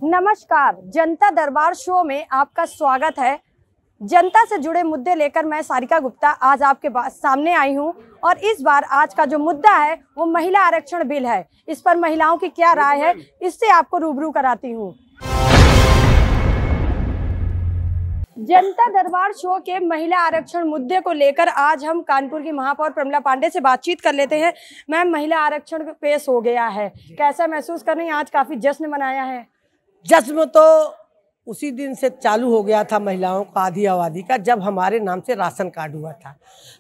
नमस्कार, जनता दरबार शो में आपका स्वागत है। जनता से जुड़े मुद्दे लेकर मैं सारिका गुप्ता आज आपके सामने आई हूं और इस बार आज का जो मुद्दा है वो महिला आरक्षण बिल है। इस पर महिलाओं की क्या राय है, इससे आपको रूबरू कराती हूं। जनता दरबार शो के महिला आरक्षण मुद्दे को लेकर आज हम कानपुर की महापौर प्रमिला पांडे से बातचीत कर लेते हैं। मैम, महिला आरक्षण पेश हो गया है, कैसा महसूस कर रही हैं? आज काफी जश्न मनाया है। जश्न तो उसी दिन से चालू हो गया था महिलाओं का, आधी आबादी का, जब हमारे नाम से राशन कार्ड हुआ था।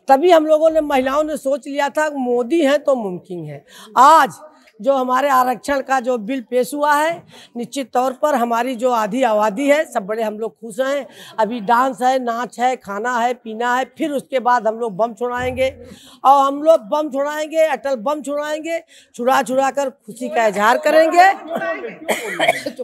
तभी हम लोगों ने, महिलाओं ने सोच लिया था मोदी हैं तो मुमकिन है। आज जो हमारे आरक्षण का जो बिल पेश हुआ है, निश्चित तौर पर हमारी जो आधी आबादी है सब बड़े हम लोग खुश हैं। अभी डांस है, नाच है, खाना है, पीना है, फिर उसके बाद हम लोग बम छुड़ाएंगे और हम लोग बम छुड़ाएंगे, अटल बम छुड़ाएंगे, छुड़ा कर खुशी का इजहार करेंगे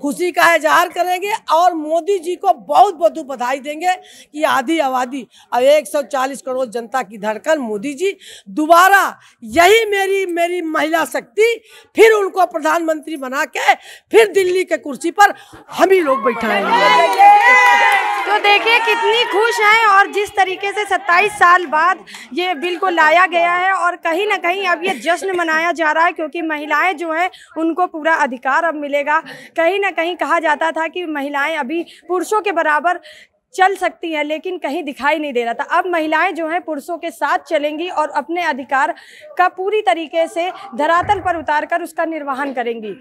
खुशी का इजहार करेंगे और मोदी जी को बहुत बहुत बधाई देंगे कि आधी आबादी और 140 करोड़ जनता की धड़कन मोदी जी दोबारा, यही मेरी महिला शक्ति, फिर उनको प्रधानमंत्री बना के फिर दिल्ली के कुर्सी पर हम ही लोग बैठाएंगे। तो देखिए कितनी खुश हैं और जिस तरीके से 27 साल बाद ये बिल को लाया गया है और कहीं ना कहीं अब ये जश्न मनाया जा रहा है क्योंकि महिलाएं जो हैं उनको पूरा अधिकार अब मिलेगा। कहीं ना कहीं कहा जाता था कि महिलाएं अभी पुरुषों के बराबर चल सकती है, लेकिन कहीं दिखाई नहीं दे रहा था। अब महिलाएं जो हैं पुरुषों के साथ चलेंगी और अपने अधिकार का पूरी तरीके से धरातल पर उतारकर उसका निर्वहन करेंगी।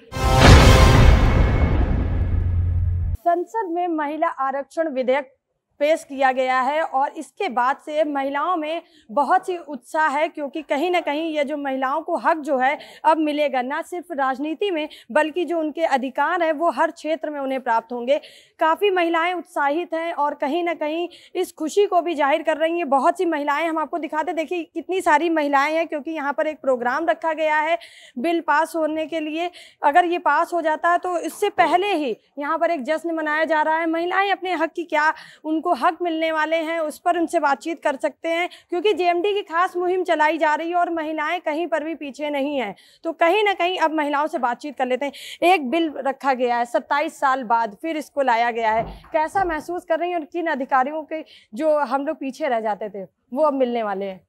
संसद में महिला आरक्षण विधेयक पेश किया गया है और इसके बाद से महिलाओं में बहुत ही उत्साह है क्योंकि कहीं ना कहीं ये जो महिलाओं को हक जो है अब मिलेगा, ना सिर्फ राजनीति में बल्कि जो उनके अधिकार है वो हर क्षेत्र में उन्हें प्राप्त होंगे। काफ़ी महिलाएं उत्साहित हैं और कहीं ना कहीं इस खुशी को भी जाहिर कर रही हैं। बहुत सी महिलाएं, हम आपको दिखाते, देखिए कितनी सारी महिलाएं हैं क्योंकि यहाँ पर एक प्रोग्राम रखा गया है बिल पास होने के लिए। अगर ये पास हो जाता है तो इससे पहले ही यहाँ पर एक जश्न मनाया जा रहा है। महिलाएं अपने हक की, क्या उनको हक मिलने वाले हैं, उस पर उनसे बातचीत कर सकते हैं क्योंकि जेएमडी की खास मुहिम चलाई जा रही है और महिलाएं कहीं पर भी पीछे नहीं हैं। तो कहीं ना कहीं अब महिलाओं से बातचीत कर लेते हैं। एक बिल रखा गया है, 27 साल बाद फिर इसको लाया गया है, कैसा महसूस कर रही हैं और किन अधिकारियों के जो हम लोग पीछे रह जाते थे वो अब मिलने वाले हैं?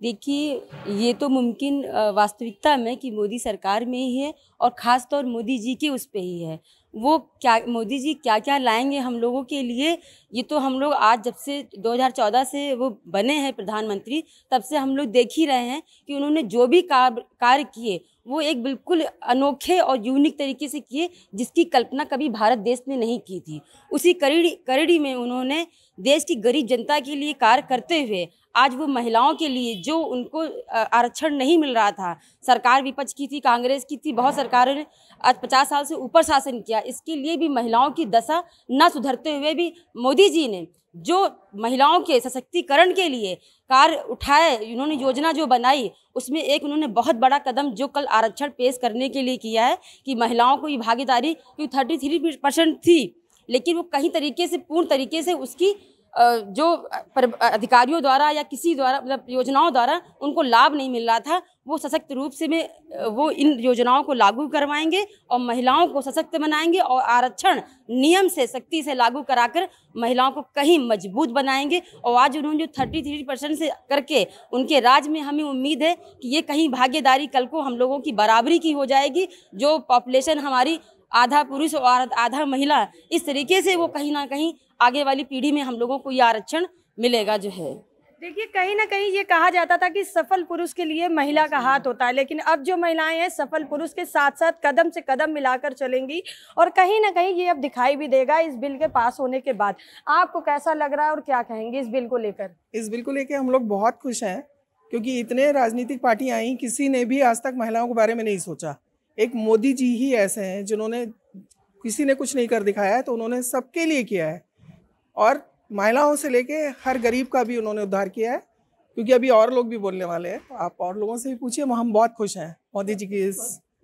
देखिए, ये तो मुमकिन वास्तविकता में कि मोदी सरकार में ही है और ख़ास तौर मोदी जी के उस पे ही है। वो क्या, मोदी जी क्या क्या लाएंगे हम लोगों के लिए, ये तो हम लोग आज जब से 2014 से वो बने हैं प्रधानमंत्री, तब से हम लोग देख ही रहे हैं कि उन्होंने जो भी कार्य किए वो एक बिल्कुल अनोखे और यूनिक तरीके से किए जिसकी कल्पना कभी भारत देश ने नहीं की थी। उसी कड़ी में उन्होंने देश की गरीब जनता के लिए कार्य करते हुए आज वो महिलाओं के लिए, जो उनको आरक्षण नहीं मिल रहा था, सरकार विपक्ष की थी, कांग्रेस की थी, बहुत सरकारों ने आज 50 साल से ऊपर शासन किया, इसके लिए भी महिलाओं की दशा न सुधरते हुए भी मोदी जी ने जो महिलाओं के सशक्तिकरण के लिए कार्य उठाए, उन्होंने योजना जो बनाई, उसमें एक उन्होंने बहुत बड़ा कदम जो कल आरक्षण पेश करने के लिए किया है कि महिलाओं को ये भागीदारी, क्योंकि 33% थी लेकिन वो कहीं तरीके से, पूर्ण तरीके से उसकी जो अधिकारियों द्वारा या किसी द्वारा, मतलब योजनाओं द्वारा उनको लाभ नहीं मिल रहा था, वो सशक्त रूप से वो इन योजनाओं को लागू करवाएंगे और महिलाओं को सशक्त बनाएंगे और आरक्षण नियम से, सख्ती से लागू कराकर महिलाओं को कहीं मजबूत बनाएंगे। और आज उन्होंने जो 33% से करके उनके राज्य में, हमें उम्मीद है कि ये कहीं भागीदारी कल को हम लोगों की बराबरी की हो जाएगी। जो पॉपुलेशन हमारी आधा पुरुष और आधा महिला, इस तरीके से वो कहीं ना कहीं आगे वाली पीढ़ी में हम लोगों को ये आरक्षण मिलेगा जो है। देखिए, कहीं ना कहीं ये कहा जाता था कि सफल पुरुष के लिए महिला का हाथ होता है, लेकिन अब जो महिलाएं हैं सफल पुरुष के साथ साथ कदम से कदम मिलाकर चलेंगी और कहीं ना कहीं ये अब दिखाई भी देगा इस बिल के पास होने के बाद। आपको कैसा लग रहा है और क्या कहेंगे इस बिल को लेकर? इस बिल को लेकर हम लोग बहुत खुश हैं क्योंकि इतने राजनीतिक पार्टियां आई, किसी ने भी आज तक महिलाओं के बारे में नहीं सोचा। एक मोदी जी ही ऐसे हैं जिन्होंने, किसी ने कुछ नहीं कर दिखाया है तो उन्होंने सबके लिए किया है और महिलाओं से लेके हर गरीब का भी उन्होंने उद्धार किया है। क्योंकि अभी और लोग भी बोलने वाले हैं, आप और लोगों से भी पूछिए। हम बहुत खुश हैं मोदी जी की इस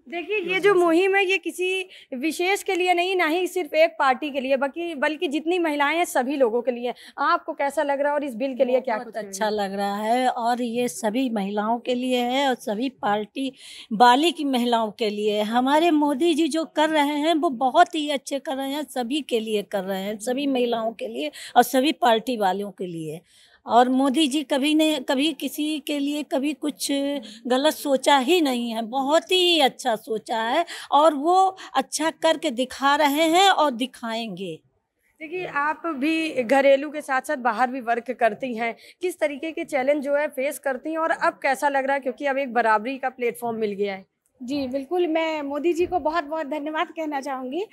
देखिए, ये जो मुहिम है ये किसी विशेष के लिए नहीं, ना ही सिर्फ एक पार्टी के लिए, बल्कि जितनी महिलाएं हैं सभी लोगों के लिए। आपको कैसा लग रहा है और इस बिल के लिए क्या कुछ बहुत अच्छा लग रहा है, और ये सभी महिलाओं के लिए है और सभी पार्टी वाली की महिलाओं के लिए। हमारे मोदी जी जो कर रहे हैं वो बहुत ही अच्छे कर रहे हैं, सभी के लिए कर रहे हैं, सभी महिलाओं के लिए और सभी पार्टी वालों के लिए। और मोदी जी कभी किसी के लिए कभी कुछ गलत सोचा ही नहीं है, बहुत ही अच्छा सोचा है और वो अच्छा करके दिखा रहे हैं और दिखाएंगे। देखिए, आप भी घरेलू के साथ साथ बाहर भी वर्क करती हैं, किस तरीके के चैलेंज जो है फेस करती हैं और अब कैसा लग रहा है, क्योंकि अब एक बराबरी का प्लेटफॉर्म मिल गया है? जी बिल्कुल, मैं मोदी जी को बहुत बहुत धन्यवाद कहना चाहूँगी।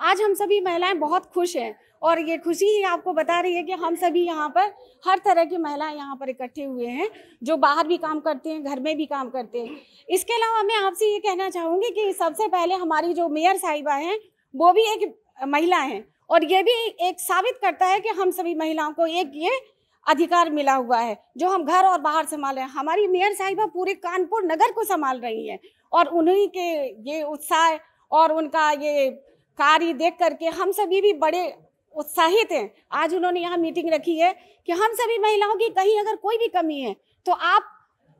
आज हम सभी महिलाएं बहुत खुश हैं और ये खुशी ही आपको बता रही है कि हम सभी यहाँ पर हर तरह की महिलाएं यहाँ पर इकट्ठे हुए हैं, जो बाहर भी काम करते हैं, घर में भी काम करते हैं। इसके अलावा मैं आपसे ये कहना चाहूँगी कि सबसे पहले हमारी जो मेयर साहिबा हैं वो भी एक महिला हैं, और ये भी एक साबित करता है कि हम सभी महिलाओं को एक ये अधिकार मिला हुआ है जो हम घर और बाहर संभाल रहे हैं। हमारी मेयर साहिबा पूरे कानपुर नगर को संभाल रही हैं और उन्हीं के ये उत्साह और उनका ये कार्य देख करके हम सभी भी बड़े उत्साहित हैं। आज उन्होंने यहाँ मीटिंग रखी है कि हम सभी महिलाओं की कहीं अगर कोई भी कमी है तो आप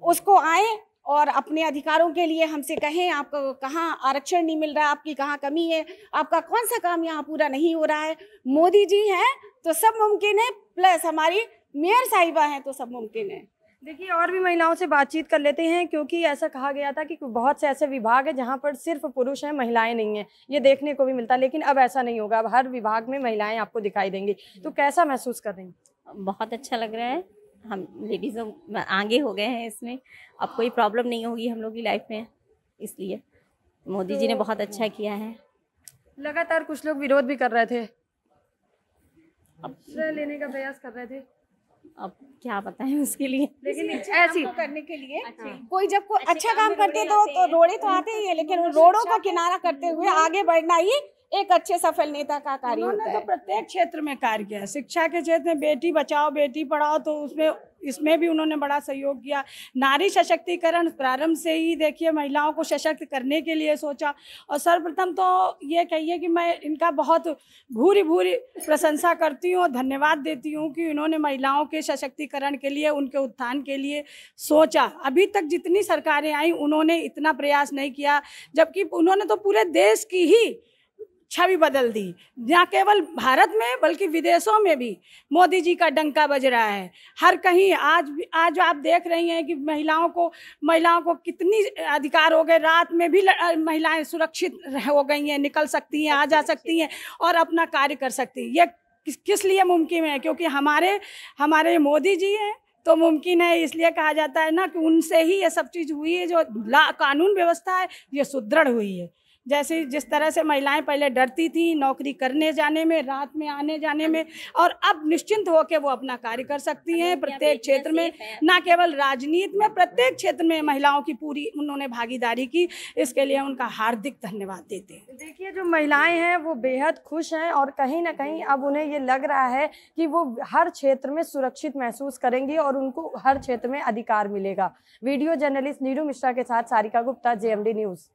उसको आए और अपने अधिकारों के लिए हमसे कहें, आपको कहाँ आरक्षण नहीं मिल रहा है, आपकी कहाँ कमी है, आपका कौन सा काम यहाँ पूरा नहीं हो रहा है। मोदी जी हैं तो सब मुमकिन है, प्लस हमारी मेयर साहिबा हैं तो सब मुमकिन है। देखिए, और भी महिलाओं से बातचीत कर लेते हैं, क्योंकि ऐसा कहा गया था कि बहुत से ऐसे विभाग हैं जहां पर सिर्फ पुरुष हैं, महिलाएं नहीं हैं। ये देखने को भी मिलता है, लेकिन अब ऐसा नहीं होगा, अब हर विभाग में महिलाएं आपको दिखाई देंगी। तो कैसा महसूस कर रही हैं? बहुत अच्छा लग रहा है, हम लेडीज़ों आगे हो गए हैं इसमें, अब कोई प्रॉब्लम नहीं होगी हम लोग की लाइफ में, इसलिए मोदी जी ने बहुत अच्छा किया है। लगातार कुछ लोग विरोध भी कर रहे थे, अब लेने का प्रयास कर रहे थे, अब क्या बताएं उसके लिए। लेकिन ऐसी करने के लिए कोई जब कोई अच्छा काम करते तो रोड़े तो आते ही है, लेकिन रोड़ों का किनारा करते हुए आगे बढ़ना ही एक अच्छे सफल नेता का कार्य होता है। तो प्रत्येक क्षेत्र में कार्य किया, शिक्षा के क्षेत्र में बेटी बचाओ बेटी पढ़ाओ तो उसमें इसमें भी उन्होंने बड़ा सहयोग किया। नारी सशक्तिकरण प्रारंभ से ही देखिए महिलाओं को सशक्त करने के लिए सोचा। और सर्वप्रथम तो ये कहिए कि मैं इनका बहुत भूरी भूरी प्रशंसा करती हूँ और धन्यवाद देती हूँ कि उन्होंने महिलाओं के सशक्तिकरण के लिए, उनके उत्थान के लिए सोचा। अभी तक जितनी सरकारें आई उन्होंने इतना प्रयास नहीं किया, जबकि उन्होंने तो पूरे देश की ही छवि बदल दी। न केवल भारत में बल्कि विदेशों में भी मोदी जी का डंका बज रहा है। हर कहीं आज आप देख रही हैं कि महिलाओं को कितनी अधिकार हो गए, रात में भी महिलाएं सुरक्षित हो गई हैं, निकल सकती हैं, आ जा सकती हैं और अपना कार्य कर सकती हैं। ये किस लिए मुमकिन है? क्योंकि हमारे मोदी जी हैं तो मुमकिन है। इसलिए कहा जाता है ना कि उनसे ही ये सब चीज़ हुई है, जो कानून व्यवस्था है ये सुदृढ़ हुई है। जैसे जिस तरह से महिलाएं पहले डरती थी नौकरी करने जाने में, रात में आने जाने में, और अब निश्चिंत होकर वो अपना कार्य कर सकती हैं प्रत्येक क्षेत्र में, ना केवल राजनीति में, प्रत्येक क्षेत्र में महिलाओं की पूरी उन्होंने भागीदारी की। इसके लिए उनका हार्दिक धन्यवाद देते हैं। देखिए, जो महिलाएं हैं वो बेहद खुश हैं और कहीं ना कहीं अब उन्हें ये लग रहा है कि वो हर क्षेत्र में सुरक्षित महसूस करेंगी और उनको हर क्षेत्र में अधिकार मिलेगा। वीडियो जर्नलिस्ट नीरू मिश्रा के साथ सारिका गुप्ता, JMD न्यूज़।